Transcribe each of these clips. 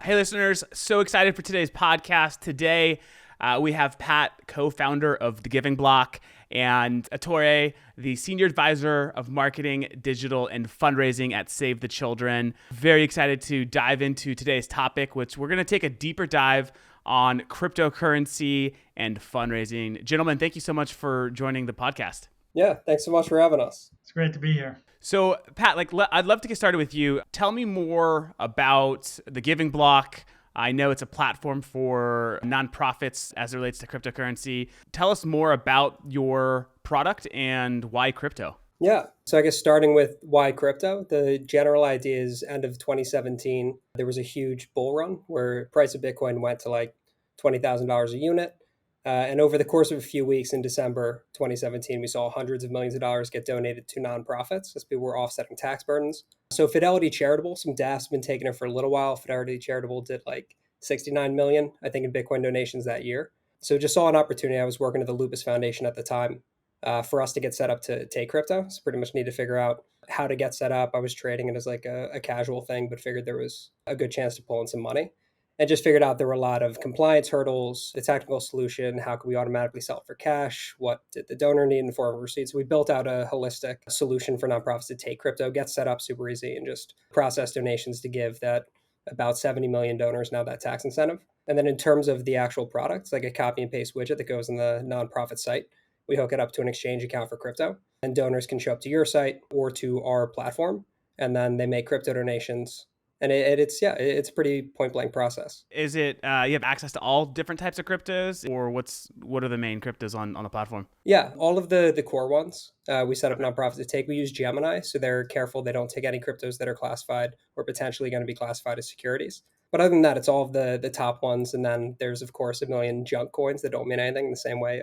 Hey, listeners. So excited for today's podcast. Today, we have Pat, co-founder of The Giving Block, and Ettore, the senior advisor of marketing, digital, and fundraising at Save the Children. Very excited to dive into today's topic, which we're going to take a deeper dive on cryptocurrency and fundraising. Gentlemen, thank you so much for joining the podcast. Yeah, thanks so much for having us. It's great to be here. So, Pat, I'd love to get started with you. Tell me more about The Giving Block. I know it's a platform for nonprofits as it relates to cryptocurrency. Tell us more about your product and why crypto. Yeah, so I guess starting with why crypto, the general idea is end of 2017, there was a huge bull run where price of Bitcoin went to like $20,000 a unit. And over the course of a few weeks in December 2017, we saw hundreds of millions of dollars get donated to nonprofits as people were offsetting tax burdens. So Fidelity Charitable, some DAFs have been taking it for a little while. Fidelity Charitable did like 69 million, I think, in Bitcoin donations that year. So just saw an opportunity. I was working at the Lupus Foundation at the time for us to get set up to take crypto. So pretty much need to figure out how to get set up. I was trading it as like a casual thing, but figured there was a good chance to pull in some money. And just figured out there were a lot of compliance hurdles, the technical solution, how could we automatically sell it for cash? What did the donor need in the form of receipts? So we built out a holistic solution for nonprofits to take crypto, get set up super easy, and just process donations to give that about 70 million donors now that tax incentive. And then in terms of the actual product, it's like a copy and paste widget that goes in the nonprofit site. We hook it up to an exchange account for crypto, and donors can show up to your site or to our platform, and then they make crypto donations. And it's a pretty point blank process. Is it you have access to all different types of cryptos, or what are the main cryptos on the platform? Yeah, all of the core ones. We set up nonprofits to take. We use Gemini, so they're careful they don't take any cryptos that are classified or potentially going to be classified as securities. But other than that, it's all of the top ones. And then there's, of course, a million junk coins that don't mean anything, in the same way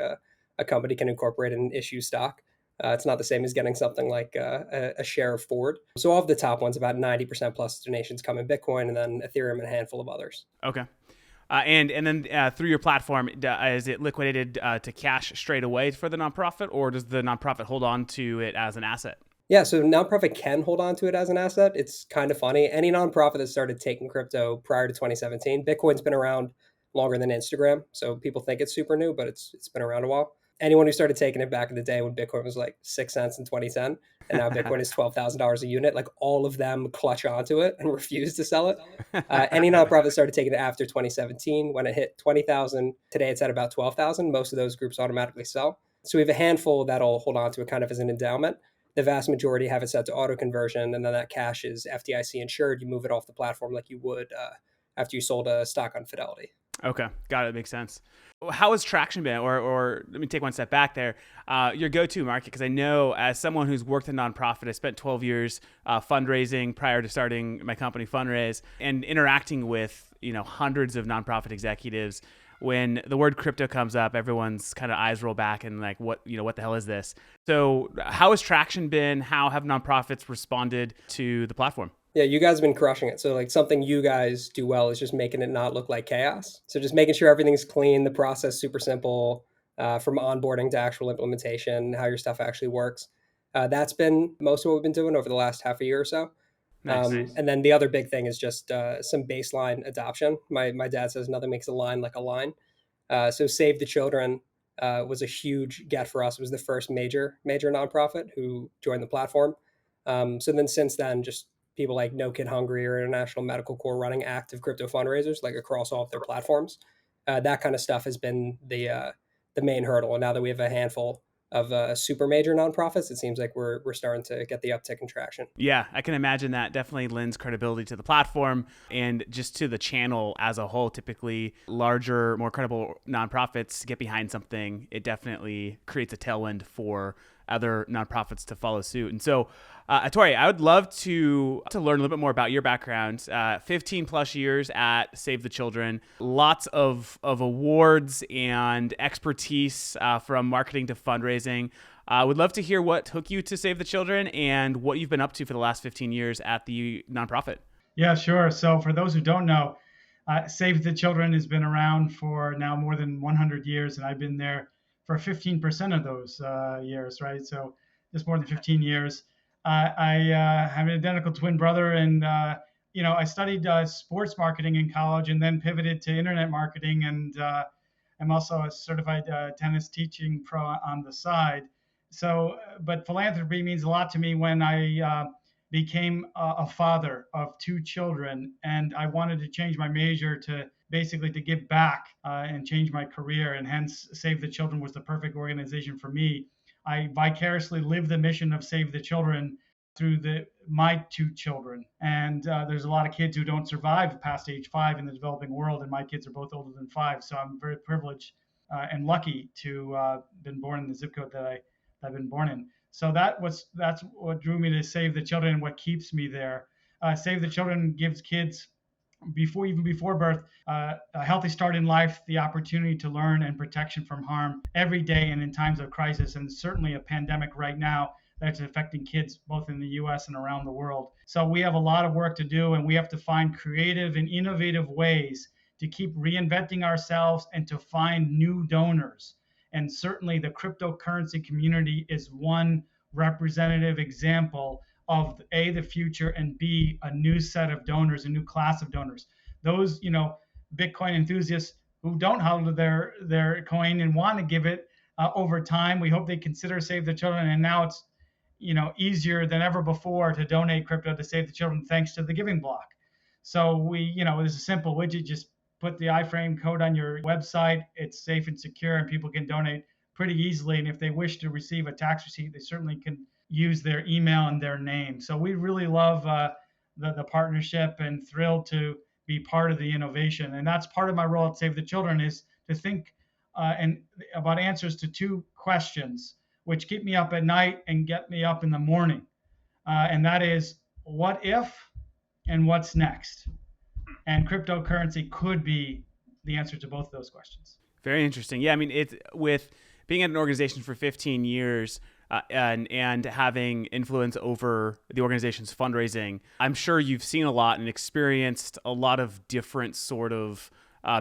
a company can incorporate and issue stock. It's not the same as getting something like a share of Ford. So all of the top ones, about 90% plus donations come in Bitcoin, and then Ethereum and a handful of others. Okay. And then through your platform, is it liquidated to cash straight away for the nonprofit, or does the nonprofit hold on to it as an asset? Yeah, so nonprofit can hold on to it as an asset. It's kind of funny. Any nonprofit that started taking crypto prior to 2017, Bitcoin's been around longer than Instagram. So people think it's super new, but it's been around a while. Anyone who started taking it back in the day when Bitcoin was like 6 cents in 2010, and now Bitcoin is $12,000 a unit, like all of them clutch onto it and refuse to sell it. Any nonprofit started taking it after 2017 when it hit 20,000. Today it's at about 12,000. Most of those groups automatically sell. So we have a handful that'll hold on to it kind of as an endowment. The vast majority have it set to auto conversion, and then that cash is FDIC insured. You move it off the platform like you would after you sold a stock on Fidelity. Okay, got it. Makes sense. How has traction been? Or let me take one step back there. Your go-to market, because I know as someone who's worked in nonprofit, I spent 12 years fundraising prior to starting my company Fundraise, and interacting with hundreds of nonprofit executives. When the word crypto comes up, everyone's kind of eyes roll back and like, what the hell is this? So how has traction been? How have nonprofits responded to the platform? Yeah, you guys have been crushing it. So like something you guys do well is just making it not look like chaos. So just making sure everything's clean, the process super simple, from onboarding to actual implementation, how your stuff actually works. That's been most of what we've been doing over the last half a year or so. Nice. And then the other big thing is just some baseline adoption. My dad says nothing makes a line like a line. So Save the Children was a huge get for us. It was the first major nonprofit who joined the platform. So then since then, just people like No Kid Hungry or International Medical Corps running active crypto fundraisers like across all of their platforms. That kind of stuff has been the main hurdle. And now that we have a handful of super major nonprofits, it seems like we're starting to get the uptick in traction. Yeah, I can imagine that definitely lends credibility to the platform and just to the channel as a whole. Typically, larger, more credible nonprofits get behind something. It definitely creates a tailwind for other nonprofits to follow suit. And so, Ettore, I would love to learn a little bit more about your background. 15 plus years at Save the Children, lots of awards and expertise from marketing to fundraising. Would love to hear what took you to Save the Children and what you've been up to for the last 15 years at the nonprofit. Yeah, sure. So for those who don't know, Save the Children has been around for now more than 100 years, and I've been there for 15% of those years, right? So just more than 15 years. I have an identical twin brother, and I studied sports marketing in college and then pivoted to internet marketing. And I'm also a certified tennis teaching pro on the side. So, but philanthropy means a lot to me when I became a father of two children, and I wanted to change my major to basically to give back and change my career, and hence Save the Children was the perfect organization for me. I vicariously live the mission of Save the Children through my two children. And there's a lot of kids who don't survive past age 5 in the developing world, and my kids are both older than 5. So I'm very privileged and lucky to been born in the zip code that I've been born in. So that's what drew me to Save the Children and what keeps me there. Save the Children gives kids even before birth, a healthy start in life, the opportunity to learn and protection from harm every day and in times of crisis, and certainly a pandemic right now that's affecting kids both in the US and around the world. So we have a lot of work to do, and we have to find creative and innovative ways to keep reinventing ourselves and to find new donors. And certainly the cryptocurrency community is one representative example of A, the future, and B, a new set of donors, a new class of donors. Those, Bitcoin enthusiasts who don't hold their coin and want to give it over time, we hope they consider Save the Children. And now it's, easier than ever before to donate crypto to Save the Children thanks to the Giving Block. So there's a simple widget, just put the iframe code on your website. It's safe and secure, and people can donate pretty easily. And if they wish to receive a tax receipt, they certainly can use their email and their name. So we really love the partnership and thrilled to be part of the innovation. And that's part of my role at Save the Children, is to think and about answers to 2 questions, which keep me up at night and get me up in the morning. And that is, what if and what's next? And cryptocurrency could be the answer to both of those questions. Very interesting. Yeah, I mean, it's with being at an organization for 15 years, and having influence over the organization's fundraising, I'm sure you've seen a lot and experienced a lot of different sort of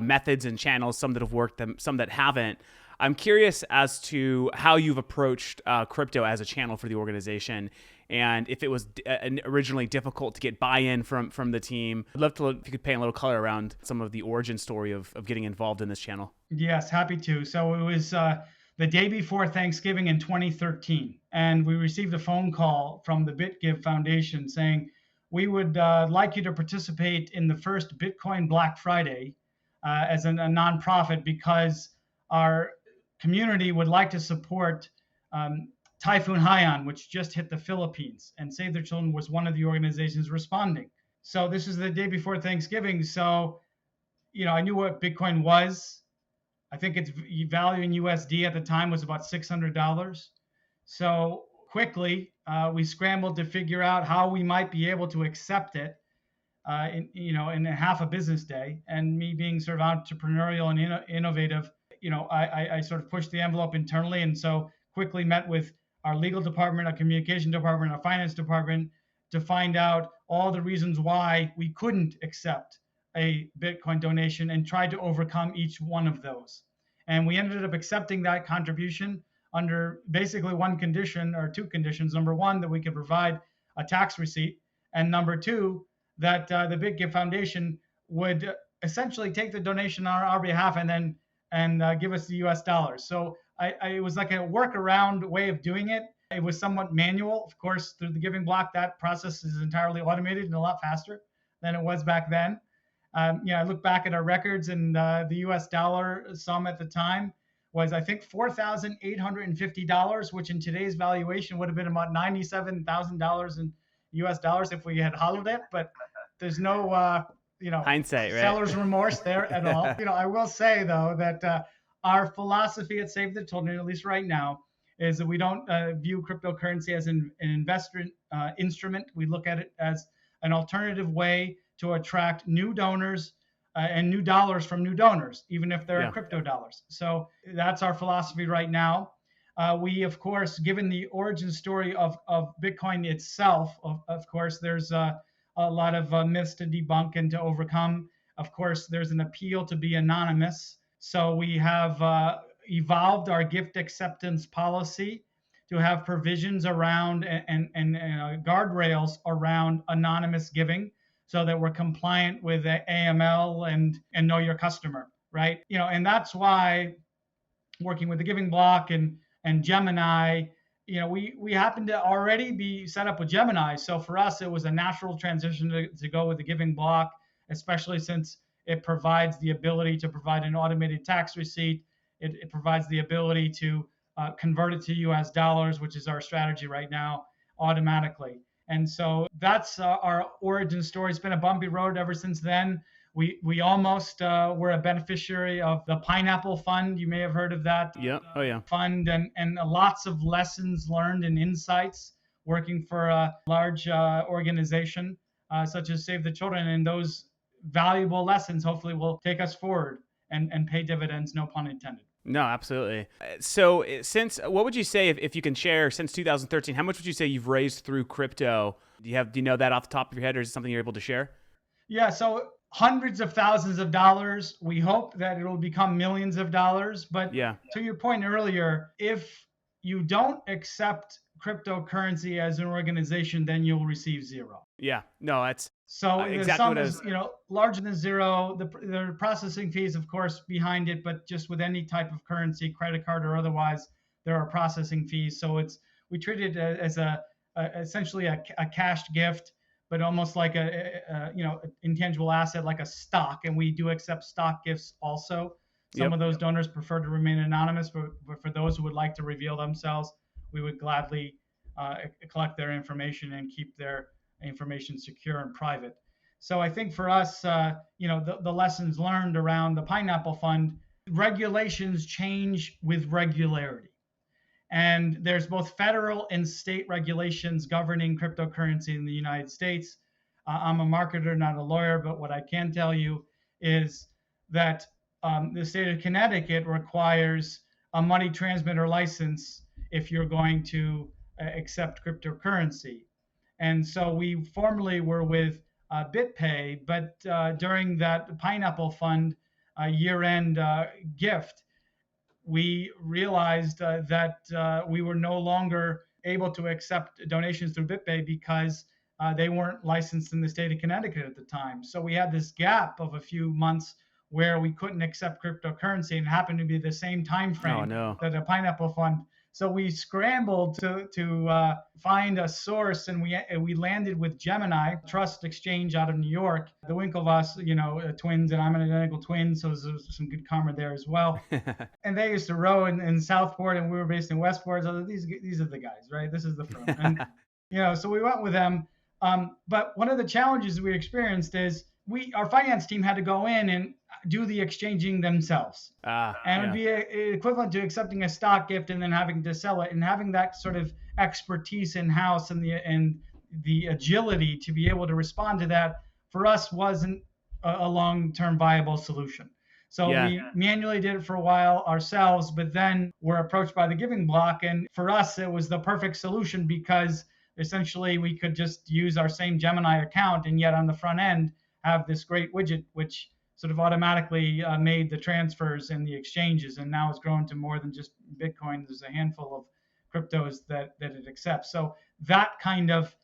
methods and channels, some that have worked, some that haven't. I'm curious as to how you've approached crypto as a channel for the organization, and if it was originally difficult to get buy-in from the team. I'd love to, if you could paint a little color around some of the origin story of getting involved in this channel. Yes, happy to. So it was the day before Thanksgiving in 2013, and we received a phone call from the BitGive Foundation saying, we would like you to participate in the first Bitcoin Black Friday as a nonprofit, because our community would like to support Typhoon Haiyan, which just hit the Philippines, and Save the Children was one of the organizations responding. So this is the day before Thanksgiving. So, I knew what Bitcoin was. I think its value in USD at the time was about $600. So quickly, we scrambled to figure out how we might be able to accept it in half a business day. And me being sort of entrepreneurial and innovative, I sort of pushed the envelope internally, and so quickly met with our legal department, our communication department, our finance department to find out all the reasons why we couldn't accept a Bitcoin donation, and tried to overcome each one of those. And we ended up accepting that contribution under basically one condition, or 2 conditions. Number 1, that we could provide a tax receipt, and number 2, that the BitGive Foundation would essentially take the donation on our behalf and give us the US dollars. So it was like a workaround way of doing it. It was somewhat manual. Of course, through the Giving Block, that process is entirely automated and a lot faster than it was back then. I look back at our records, and the US dollar sum at the time was, I think, $4,850, which in today's valuation would have been about $97,000 in US dollars if we had hollowed it. But there's no hindsight, right? Seller's remorse there at all. I will say, though, that our philosophy at Save the Children, at least right now, is that we don't view cryptocurrency as an investment instrument. We look at it as an alternative way to attract new donors and new dollars from new donors, even if they're crypto dollars. So that's our philosophy right now. We, of course, given the origin story of Bitcoin itself, of course, there's a lot of myths to debunk and to overcome. Of course, there's an appeal to be anonymous. So we have evolved our gift acceptance policy to have provisions around and guardrails around anonymous giving. so that we're compliant with the AML and know your customer, right? And that's why working with the Giving Block and Gemini, we happen to already be set up with Gemini. So for us, it was a natural transition to go with the Giving Block, especially since it provides the ability to provide an automated tax receipt. It provides the ability to convert it to US dollars, which is our strategy right now, automatically. And so that's our origin story. It's been a bumpy road ever since then. We almost were a beneficiary of the Pineapple Fund. You may have heard of that. Yeah. Oh, yeah. Fund and lots of lessons learned and insights working for a large organization such as Save the Children. And those valuable lessons hopefully will take us forward and pay dividends, no pun intended. No, absolutely. So what would you say, if you can share, since 2013, how much would you say you've raised through crypto? Do you know that off the top of your head, or is it something you're able to share? Yeah, so hundreds of thousands of dollars. We hope that it will become millions of dollars. But yeah, to your point earlier, if you don't accept cryptocurrency as an organization, then you'll receive zero. Yeah, no, that's so exactly the sum what is, larger than zero. There are processing fees, of course, behind it, but just with any type of currency, credit card or otherwise, there are processing fees. So we treat it as essentially a cashed gift, but almost like a intangible asset, like a stock. And we do accept stock gifts also. Some of those donors prefer to remain anonymous, but for those who would like to reveal themselves, we would gladly collect their information and keep their information secure and private. So I think for us, the lessons learned around the Pineapple Fund, regulations change with regularity. And there's both federal and state regulations governing cryptocurrency in the United States. I'm a marketer, not a lawyer, but what I can tell you is that the state of Connecticut requires a money transmitter license if you're going to accept cryptocurrency. And so we formerly were with BitPay, but during that Pineapple Fund year-end gift, we realized that we were no longer able to accept donations through BitPay because they weren't licensed in the state of Connecticut at the time. So we had this gap of a few months where we couldn't accept cryptocurrency, and it happened to be the same time frame that the Pineapple Fund. So we scrambled to find a source, and we landed with Gemini Trust Exchange out of New York. The Winklevoss, twins, and I'm an identical twin, so there's some good karma there as well. And they used to row in Southport, and we were based in Westport. So these are the guys, right? This is the firm. And so we went with them. But one of the challenges we experienced is our finance team had to go in and do the exchanging themselves. And it'd be equivalent to accepting a stock gift and then having to sell it, and having that sort of expertise in-house and the agility to be able to respond to that for us wasn't a long-term viable solution. So we manually did it for a while ourselves, but then we're approached by the Giving Block. And for us, it was the perfect solution because essentially we could just use our same Gemini account, and yet on the front end have this great widget, which sort of automatically made the transfers and the exchanges, and now it's grown to more than just Bitcoin. There's a handful of cryptos that it accepts. So that kind of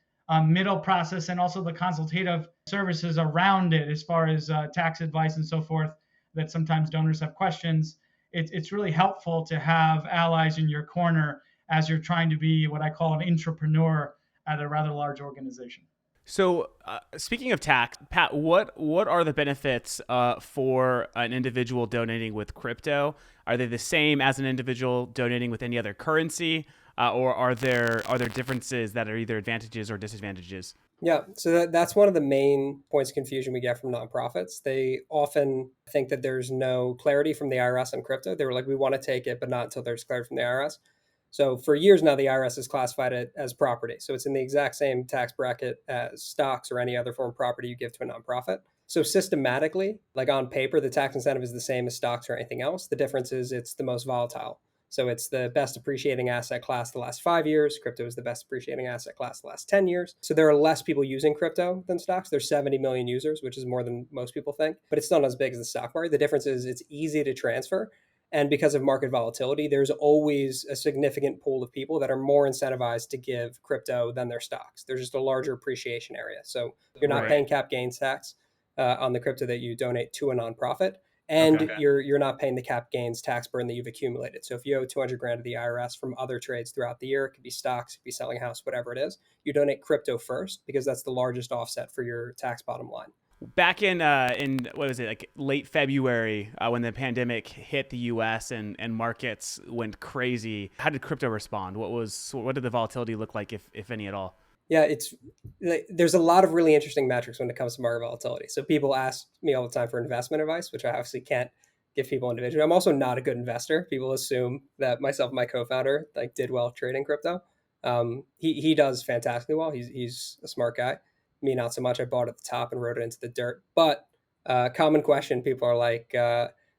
middle process, and also the consultative services around it, as far as tax advice and so forth, that sometimes donors have questions. It's really helpful to have allies in your corner as you're trying to be what I call an entrepreneur at a rather large organization. So speaking of tax, Pat, what are the benefits for an individual donating with crypto? Are they the same as an individual donating with any other currency, or are there differences that are either advantages or disadvantages? Yeah, so that's one of the main points of confusion we get from nonprofits. They often think that there's no clarity from the IRS on crypto. They were like, we want to take it, but not until there's clarity from the IRS. So for years now, the IRS has classified it as property. So it's in the exact same tax bracket as stocks or any other form of property you give to a nonprofit. So systematically, like on paper, the tax incentive is the same as stocks or anything else. The difference is it's the most volatile. So it's the best appreciating asset class the last 5 years. Crypto is the best appreciating asset class the last 10 years. So there are less people using crypto than stocks. There's 70 million users, which is more than most people think, but it's still not as big as the stock market. The difference is it's easy to transfer. And because of market volatility, there's always a significant pool of people that are more incentivized to give crypto than their stocks. There's just a larger appreciation area. So you're not Right. paying cap gains tax on the crypto that you donate to a nonprofit. And Okay. you're not paying the cap gains tax burden that you've accumulated. So if you owe 200 grand to the IRS from other trades throughout the year, it could be stocks, it could be selling a house, whatever it is, you donate crypto first because that's the largest offset for your tax bottom line. Back in what was it, like late February, when the pandemic hit the U.S. and markets went crazy, how did crypto respond? What did the volatility look like, if any at all? Yeah, there's a lot of really interesting metrics when it comes to market volatility. So people ask me all the time for investment advice, which I obviously can't give people individually. I'm also not a good investor. People assume that myself and my co-founder did well trading crypto. He does fantastically well. He's a smart guy. Me, not so much. I bought at the top and rode it into the dirt. But common question, people are like,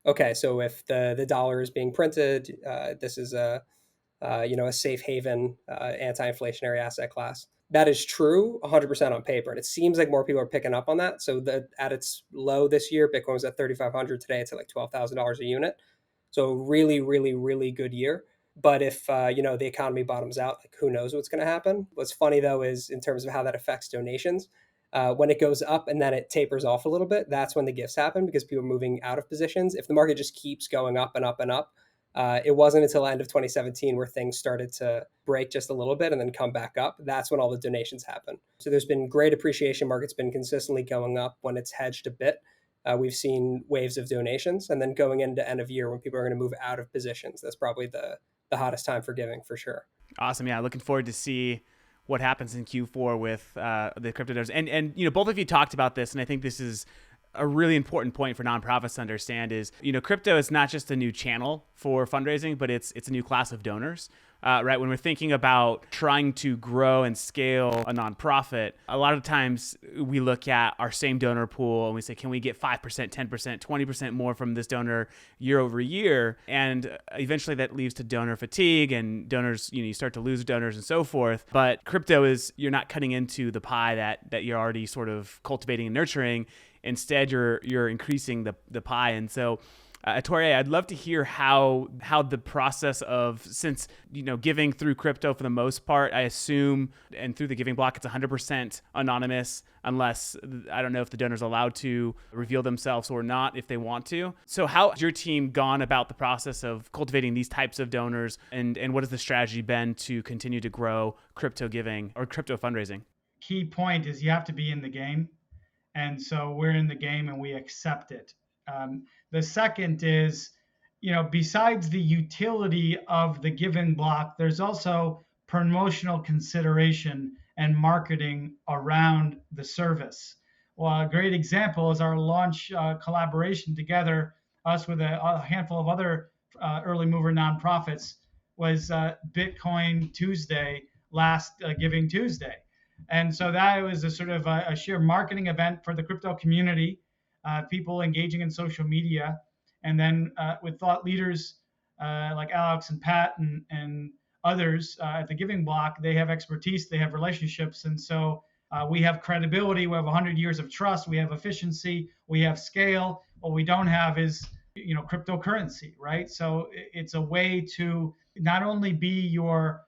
okay, so if the dollar is being printed, this is a safe haven, anti-inflationary asset class. That is true 100% on paper. And it seems like more people are picking up on that. So at its low this year, Bitcoin was at 3,500. Today it's at like $12,000 a unit. So really, really, really good year. But if, the economy bottoms out, who knows what's going to happen? What's funny, though, is in terms of how that affects donations, when it goes up and then it tapers off a little bit, that's when the gifts happen because people are moving out of positions. If the market just keeps going up and up and up, it wasn't until the end of 2017 where things started to break just a little bit and then come back up. That's when all the donations happen. So there's been great appreciation. Market's been consistently going up. When it's hedged a bit, we've seen waves of donations. And then going into end of year when people are going to move out of positions, that's probably the hottest time for giving for sure. Awesome. Yeah, looking forward to see what happens in Q4 with the crypto donors. And both of you talked about this, and I think this is a really important point for nonprofits to understand is, crypto is not just a new channel for fundraising, but it's a new class of donors, right? When we're thinking about trying to grow and scale a nonprofit, a lot of times we look at our same donor pool and we say, can we get 5%, 10%, 20% more from this donor year over year? And eventually that leads to donor fatigue and donors, you start to lose donors and so forth. But crypto is, you're not cutting into the pie that you're already sort of cultivating and nurturing. Instead, you're increasing the pie. And so, Ettore, I'd love to hear how the process of, since, giving through crypto for the most part, I assume, and through the giving block, it's 100% anonymous, unless, I don't know if the donor's allowed to reveal themselves or not if they want to. So how has your team gone about the process of cultivating these types of donors, and what has the strategy been to continue to grow crypto giving or crypto fundraising? Key point is you have to be in the game. And so we're in the game and we accept it. The second is, besides the utility of the giving block, there's also promotional consideration and marketing around the service. Well, a great example is our launch collaboration together, us with a handful of other early mover nonprofits, was Bitcoin Tuesday, last Giving Tuesday. And so that was a sort of a sheer marketing event for the crypto community, people engaging in social media. And then with thought leaders like Alex and Pat and others at the Giving Block, they have expertise, they have relationships. And so we have credibility, we have 100 years of trust, we have efficiency, we have scale. What we don't have is, cryptocurrency, right? So it's a way to not only be your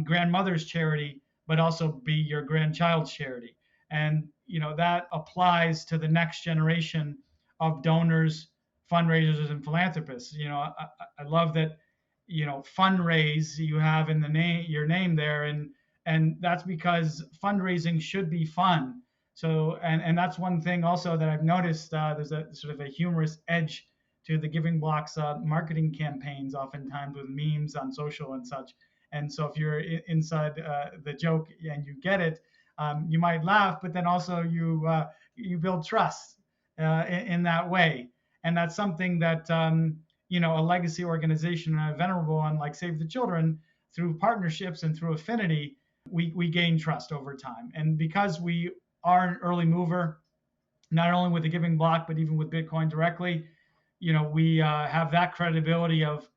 grandmother's charity, but also be your grandchild's charity. And, that applies to the next generation of donors, fundraisers, and philanthropists. I love that, fundraise you have in the name, your name there. And that's because fundraising should be fun. So, and that's one thing also that I've noticed, there's a sort of a humorous edge to the Giving Block's marketing campaigns, oftentimes with memes on social and such. And so if you're inside the joke and you get it, you might laugh, but then also you build trust in that way. And that's something that, a legacy organization and a venerable one like Save the Children, through partnerships and through affinity, we gain trust over time. And because we are an early mover, not only with the Giving Block, but even with Bitcoin directly, we have that credibility of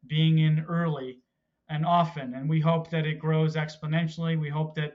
being in early and often. And we hope that it grows exponentially. We hope that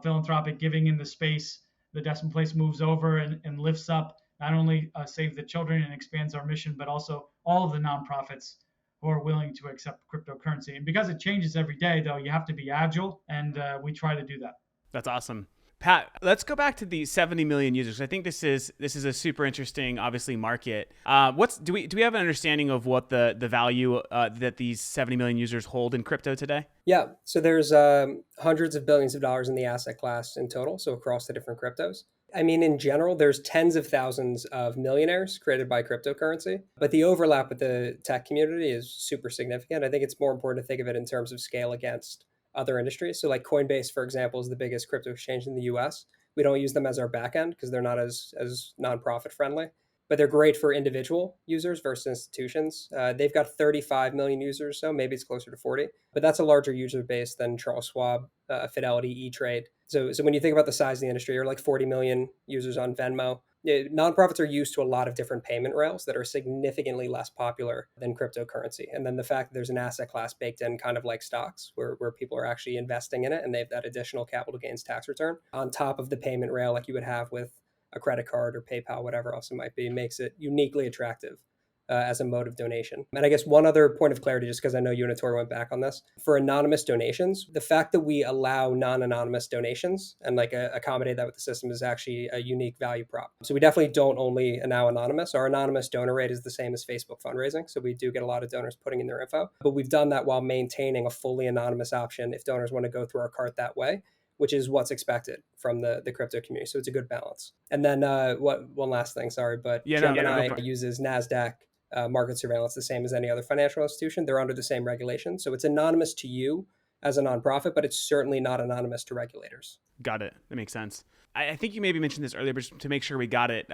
philanthropic giving in the space, the decimal place moves over and lifts up not only save the children and expands our mission, but also all of the nonprofits who are willing to accept cryptocurrency. And because it changes every day, though, you have to be agile, and we try to do that. That's awesome. Pat, let's go back to the 70 million users. I think this is a super interesting, obviously, market. Do we have an understanding of what the value that these 70 million users hold in crypto today? Yeah, so there's hundreds of billions of dollars in the asset class in total, so across the different cryptos. I mean, in general, there's tens of thousands of millionaires created by cryptocurrency, but the overlap with the tech community is super significant. I think it's more important to think of it in terms of scale against other industries. So like Coinbase, for example, is the biggest crypto exchange in the US. We don't use them as our backend because they're not as nonprofit friendly, but they're great for individual users versus institutions. They've got 35 million users, so maybe it's closer to 40, but that's a larger user base than Charles Schwab, Fidelity, E-Trade. So when you think about the size of the industry, you're like 40 million users on Venmo. Nonprofits are used to a lot of different payment rails that are significantly less popular than cryptocurrency. And then the fact that there's an asset class baked in, kind of like stocks, where people are actually investing in it and they have that additional capital gains tax return on top of the payment rail like you would have with a credit card or PayPal, whatever else it might be, makes it uniquely attractive as a mode of donation. And I guess one other point of clarity, just because I know you and Ettore went back on this, for anonymous donations, the fact that we allow non-anonymous donations and like accommodate that with the system is actually a unique value prop. So we definitely don't only allow anonymous. Our anonymous donor rate is the same as Facebook fundraising. So we do get a lot of donors putting in their info, but we've done that while maintaining a fully anonymous option if donors want to go through our cart that way, which is what's expected from the crypto community. So it's a good balance. And then one last thing, sorry, but Gemini uses NASDAQ market surveillance the same as any other financial institution. They're under the same regulation. So it's anonymous to you as a nonprofit, but it's certainly not anonymous to regulators. Got it. That makes sense. I think you maybe mentioned this earlier, but just to make sure we got it,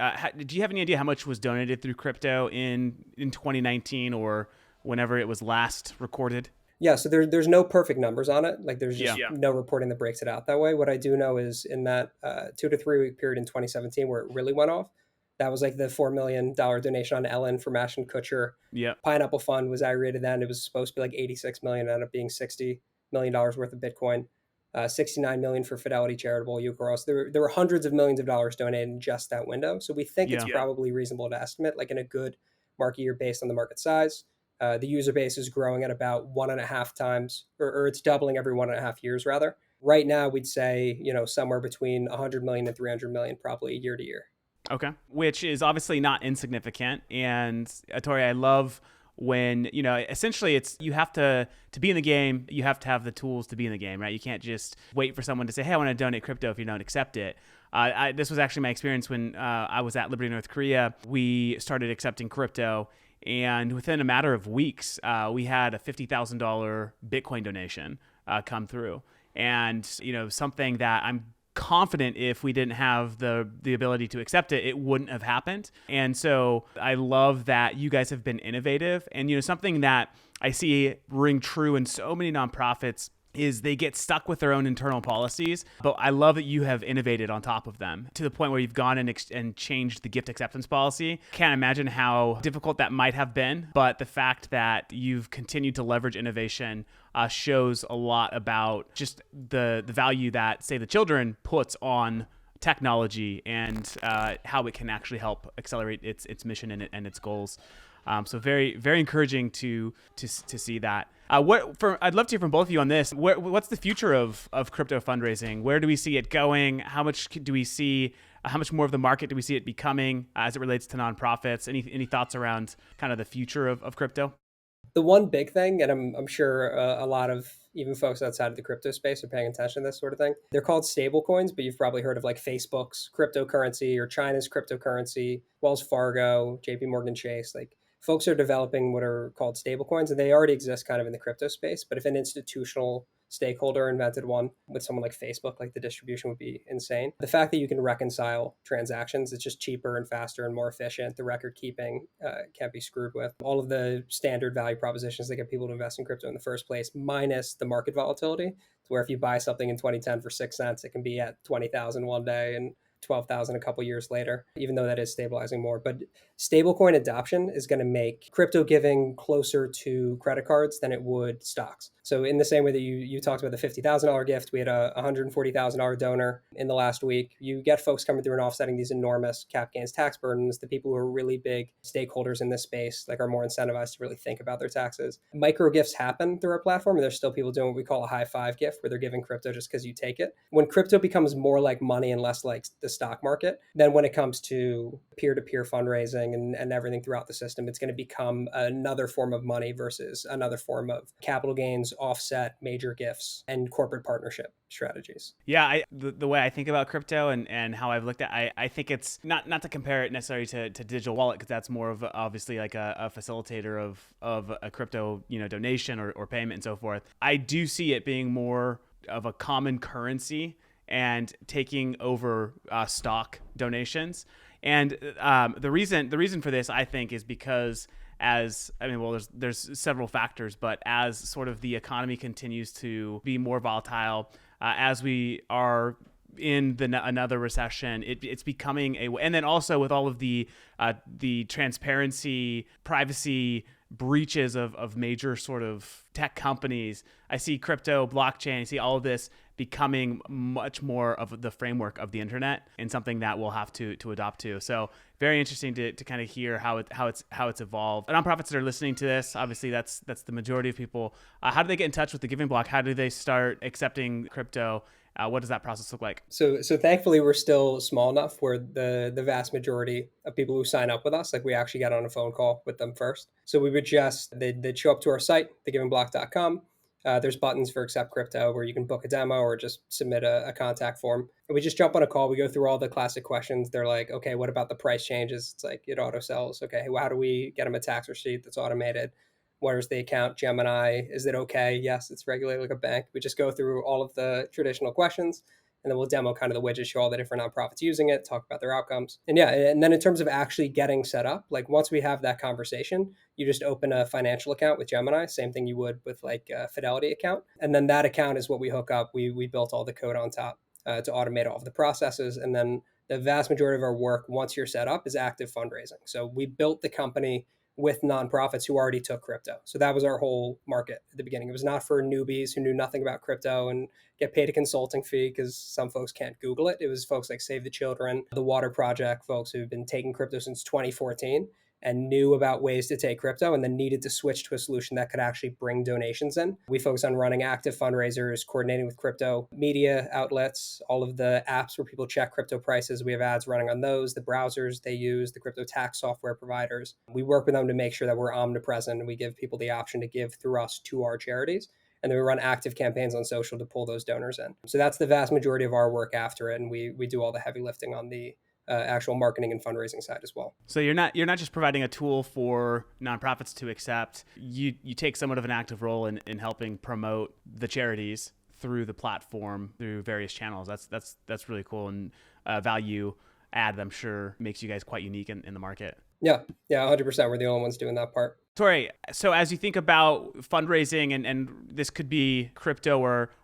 do you have any idea how much was donated through crypto in 2019 or whenever it was last recorded? Yeah, so there's no perfect numbers on it. Like there's just no reporting that breaks it out that way. What I do know is in that 2 to 3 week period in 2017 where it really went off, that was like the $4 million donation on Ellen from Ashton Kutcher. Yeah. Pineapple Fund was aggregated then. It was supposed to be like 86 million, ended up being $60 million worth of Bitcoin. 69 million for Fidelity Charitable, Eucharos. There were hundreds of millions of dollars donated in just that window. So we think it's probably reasonable to estimate, like in a good market year based on the market size. The user base is growing at about 1.5 times, or it's doubling every 1.5 years rather. Right now, we'd say, somewhere between 100 million and 300 million, probably year to year. Okay. Which is obviously not insignificant. And Ettore, I love when, essentially it's, you have to be in the game, you have to have the tools to be in the game, right? You can't just wait for someone to say, hey, I want to donate crypto if you don't accept it. This was actually my experience when I was at Liberty North Korea. We started accepting crypto, and within a matter of weeks, we had a $50,000 Bitcoin donation come through. And, something that I'm confident if we didn't have the ability to accept it, it wouldn't have happened. And so I love that you guys have been innovative. And, something that I see ring true in so many nonprofits is they get stuck with their own internal policies, but I love that you have innovated on top of them to the point where you've gone and changed the gift acceptance policy. Can't imagine how difficult that might have been, but the fact that you've continued to leverage innovation shows a lot about just the value that, say, the Children puts on technology and how it can actually help accelerate its mission and its goals. So very, very encouraging to see that. I'd love to hear from both of you on this. What's the future of crypto fundraising? Where do we see it going? How much do we see? How much more of the market do we see it becoming as it relates to nonprofits? Any thoughts around kind of the future of crypto? The one big thing, and I'm sure a lot of even folks outside of the crypto space are paying attention to this sort of thing. They're called stable coins, but you've probably heard of like Facebook's cryptocurrency or China's cryptocurrency, Wells Fargo, JP Morgan Chase. Like folks are developing what are called stable coins, and they already exist kind of in the crypto space. But if an institutional stakeholder invented one with someone like Facebook, like the distribution would be insane. The fact that you can reconcile transactions, it's just cheaper and faster and more efficient. The record keeping can't be screwed with. All of the standard value propositions that get people to invest in crypto in the first place, minus the market volatility, where if you buy something in 2010 for 6 cents, it can be at 20,000 one day and 12,000 a couple years later, even though that is stabilizing more. But stablecoin adoption is going to make crypto giving closer to credit cards than it would stocks. So in the same way that you talked about the $50,000 gift, we had a $140,000 donor in the last week. You get folks coming through and offsetting these enormous cap gains tax burdens. The people who are really big stakeholders in this space like are more incentivized to really think about their taxes. Micro gifts happen through our platform, and there's still people doing what we call a high five gift, where they're giving crypto just because you take it. When crypto becomes more like money and less like the stock market, then when it comes to peer-to-peer fundraising and everything throughout the system, it's going to become another form of money versus another form of capital gains, offset, major gifts, and corporate partnership strategies. Yeah, the way I think about crypto and how I've looked at, I think it's not to compare it necessarily to digital wallet, because that's more of obviously like a facilitator of a crypto donation or payment and so forth. I do see it being more of a common currency and taking over stock donations. And the reason for this, I think, is because there's several factors, but as sort of the economy continues to be more volatile, as we are in another recession, it's becoming and then also with all of the transparency, privacy breaches of major sort of tech companies, I see crypto, blockchain, I see all of this becoming much more of the framework of the internet and something that we'll have to adopt to. So very interesting to kind of hear how it's evolved. Nonprofits that are listening to this, obviously that's the majority of people. How do they get in touch with the Giving Block? How do they start accepting crypto? What does that process look like? So thankfully, we're still small enough where the vast majority of people who sign up with us, like we actually get on a phone call with them first. So we would they'd show up to our site, thegivingblock.com. There's buttons for accept crypto where you can book a demo or just submit a contact form. And we just jump on a call. We go through all the classic questions. They're like, okay, what about the price changes? It's like, it auto sells. Okay, well, how do we get them a tax receipt that's automated? Where's the account? Gemini. Is it okay? Yes, it's regulated like a bank. We just go through all of the traditional questions, and then we'll demo kind of the widget, show all the different nonprofits using it, talk about their outcomes. And yeah, and then in terms of actually getting set up, like once we have that conversation, you just open a financial account with Gemini, same thing you would with like a Fidelity account. And then that account is what we hook up. We built all the code on top to automate all of the processes. And then the vast majority of our work, once you're set up, is active fundraising. So we built the company with nonprofits who already took crypto. So that was our whole market at the beginning. It was not for newbies who knew nothing about crypto and get paid a consulting fee because some folks can't Google it. It was folks like Save the Children, the Water Project, folks who've been taking crypto since 2014 and knew about ways to take crypto and then needed to switch to a solution that could actually bring donations in. We focus on running active fundraisers, coordinating with crypto media outlets, all of the apps where people check crypto prices. We have ads running on those, the browsers they use, the crypto tax software providers. We work with them to make sure that we're omnipresent and we give people the option to give through us to our charities. And then we run active campaigns on social to pull those donors in. So that's the vast majority of our work after it. And we do all the heavy lifting on the actual marketing and fundraising side as well. So you're not just providing a tool for nonprofits to accept. You take somewhat of an active role in helping promote the charities through the platform through various channels. That's really cool, and value add, I'm sure, makes you guys quite unique in the market. Yeah, 100%. We're the only ones doing that part. Ettore, so as you think about fundraising, and this could be crypto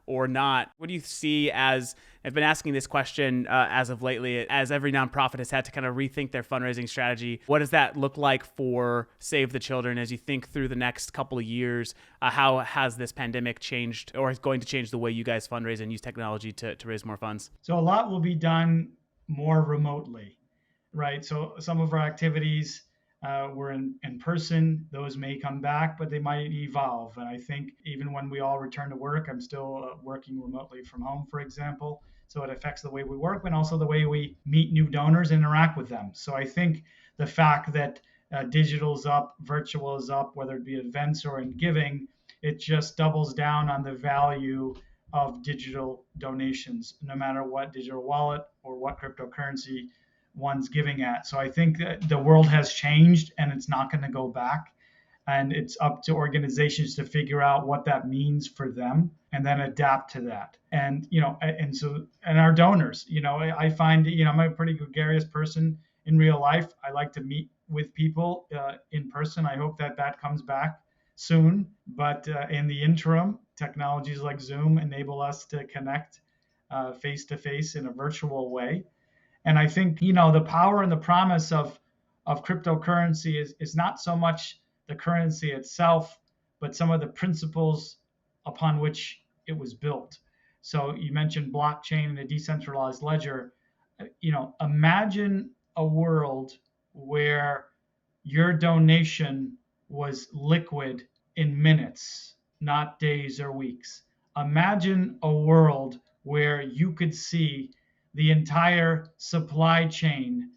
or not, what do you see as, I've been asking this question as of lately, as every nonprofit has had to kind of rethink their fundraising strategy. What does that look like for Save the Children as you think through the next couple of years? How has this pandemic changed or is going to change the way you guys fundraise and use technology to raise more funds? So a lot will be done more remotely, right? So some of our activities were in person. Those may come back, but they might evolve. And I think even when we all return to work, I'm still working remotely from home, for example. So it affects the way we work and also the way we meet new donors and interact with them. So I think the fact that digital's up, virtual is up, whether it be events or in giving, it just doubles down on the value of digital donations, no matter what digital wallet or what cryptocurrency one's giving at. So I think that the world has changed and it's not going to go back. And it's up to organizations to figure out what that means for them and then adapt to that. And, and our donors, I find, I'm a pretty gregarious person in real life. I like to meet with people in person. I hope that comes back soon. But in the interim, technologies like Zoom enable us to connect face to face in a virtual way. And I think, the power and the promise of cryptocurrency is not so much the currency itself, but some of the principles upon which it was built. So you mentioned blockchain and a decentralized ledger. Imagine a world where your donation was liquid in minutes, not days or weeks. Imagine a world where you could see the entire supply chain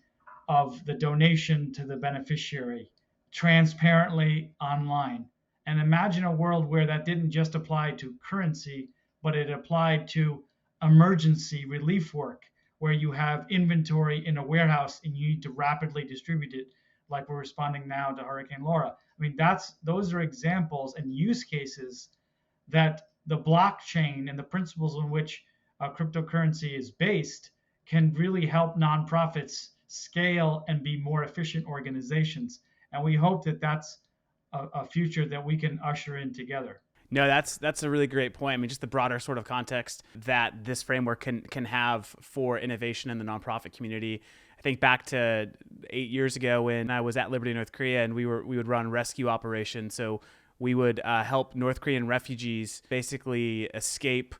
of the donation to the beneficiary transparently online. And imagine a world where that didn't just apply to currency, but it applied to emergency relief work, where you have inventory in a warehouse and you need to rapidly distribute it, like we're responding now to Hurricane Laura. I mean, those are examples and use cases that the blockchain and the principles on which cryptocurrency is based can really help nonprofits scale and be more efficient organizations. And we hope that that's a future that we can usher in together. No, that's a really great point. I mean, just the broader sort of context that this framework can have for innovation in the nonprofit community. I think back to 8 years ago when I was at Liberty, North Korea, and we would run rescue operations. So we would help North Korean refugees basically escape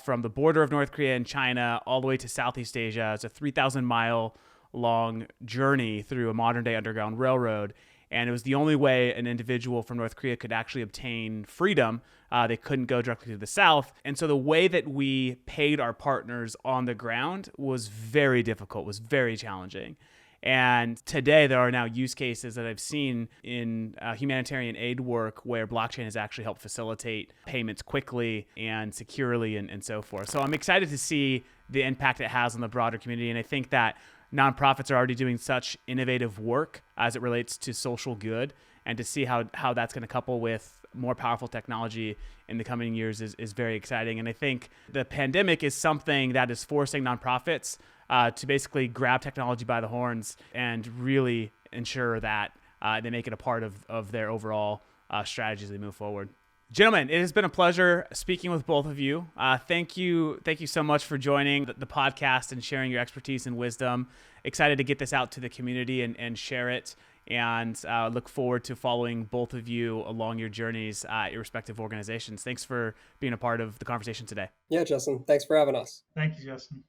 from the border of North Korea and China all the way to Southeast Asia. It's a 3,000-mile long journey through a modern-day underground railroad. And it was the only way an individual from North Korea could actually obtain freedom. They couldn't go directly to the South. And so the way that we paid our partners on the ground was very difficult, was very challenging. And today there are now use cases that I've seen in humanitarian aid work where blockchain has actually helped facilitate payments quickly and securely and so forth. So I'm excited to see the impact it has on the broader community. And I think that nonprofits are already doing such innovative work as it relates to social good, and to see how that's going to couple with more powerful technology in the coming years is very exciting. And I think the pandemic is something that is forcing nonprofits to basically grab technology by the horns and really ensure that they make it a part of their overall strategy as they move forward. Gentlemen, it has been a pleasure speaking with both of you. Thank you so much for joining the podcast and sharing your expertise and wisdom. Excited to get this out to the community and share it, and look forward to following both of you along your journeys at your respective organizations. Thanks for being a part of the conversation today. Yeah, Justin, thanks for having us. Thank you, Justin.